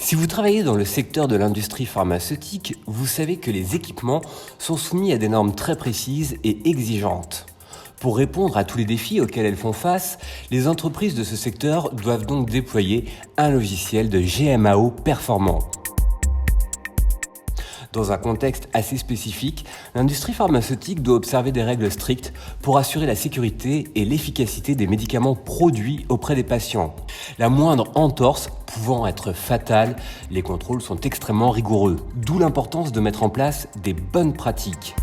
Si vous travaillez dans le secteur de l'industrie pharmaceutique, vous savez que les équipements sont soumis à des normes très précises et exigeantes. Pour répondre à tous les défis auxquels elles font face, les entreprises de ce secteur doivent donc déployer un logiciel de GMAO performant. Dans un contexte assez spécifique, l'industrie pharmaceutique doit observer des règles strictes pour assurer la sécurité et l'efficacité des médicaments produits auprès des patients. La moindre entorse pouvant être fatale, les contrôles sont extrêmement rigoureux, d'où l'importance de mettre en place des bonnes pratiques.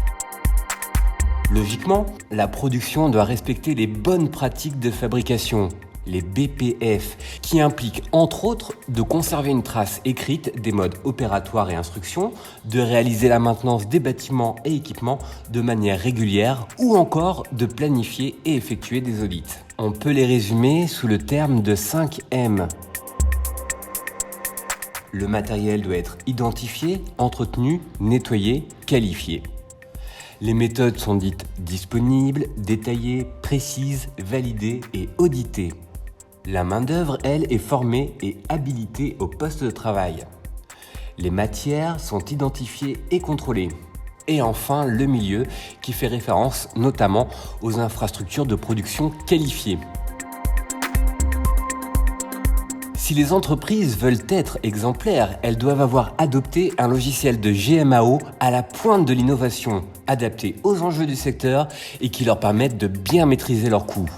Logiquement, la production doit respecter les bonnes pratiques de fabrication, les BPF, qui impliquent entre autres de conserver une trace écrite des modes opératoires et instructions, de réaliser la maintenance des bâtiments et équipements de manière régulière ou encore de planifier et effectuer des audits. On peut les résumer sous le terme de 5M. Le matériel doit être identifié, entretenu, nettoyé, qualifié. Les méthodes sont dites disponibles, détaillées, précises, validées et auditées. La main-d'œuvre, elle, est formée et habilitée au poste de travail. Les matières sont identifiées et contrôlées. Et enfin, le milieu, qui fait référence notamment aux infrastructures de production qualifiées. Si les entreprises veulent être exemplaires, elles doivent avoir adopté un logiciel de GMAO à la pointe de l'innovation, adapté aux enjeux du secteur et qui leur permette de bien maîtriser leurs coûts.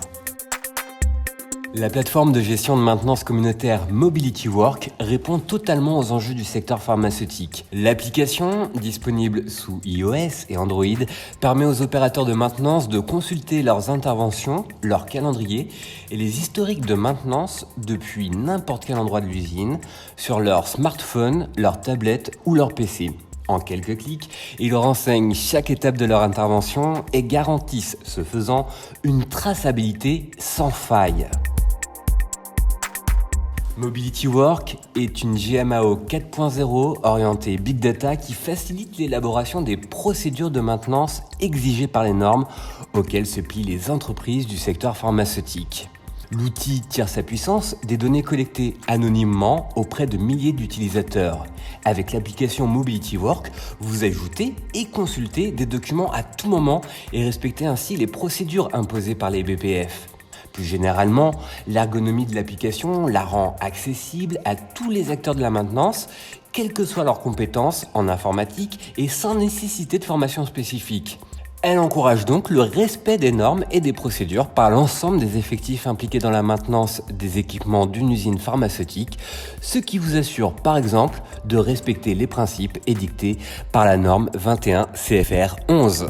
La plateforme de gestion de maintenance communautaire MobilityWork répond totalement aux enjeux du secteur pharmaceutique. L'application, disponible sous iOS et Android, permet aux opérateurs de maintenance de consulter leurs interventions, leur calendrier et les historiques de maintenance depuis n'importe quel endroit de l'usine, sur leur smartphone, leur tablette ou leur PC. En quelques clics, ils renseignent chaque étape de leur intervention et garantissent, ce faisant, une traçabilité sans faille. MobilityWork est une GMAO 4.0 orientée Big Data qui facilite l'élaboration des procédures de maintenance exigées par les normes auxquelles se plient les entreprises du secteur pharmaceutique. L'outil tire sa puissance des données collectées anonymement auprès de milliers d'utilisateurs. Avec l'application MobilityWork, vous ajoutez et consultez des documents à tout moment et respectez ainsi les procédures imposées par les BPF. Plus généralement, l'ergonomie de l'application la rend accessible à tous les acteurs de la maintenance, quelles que soient leurs compétences en informatique et sans nécessité de formation spécifique. Elle encourage donc le respect des normes et des procédures par l'ensemble des effectifs impliqués dans la maintenance des équipements d'une usine pharmaceutique, ce qui vous assure par exemple de respecter les principes édictés par la norme 21 CFR 11.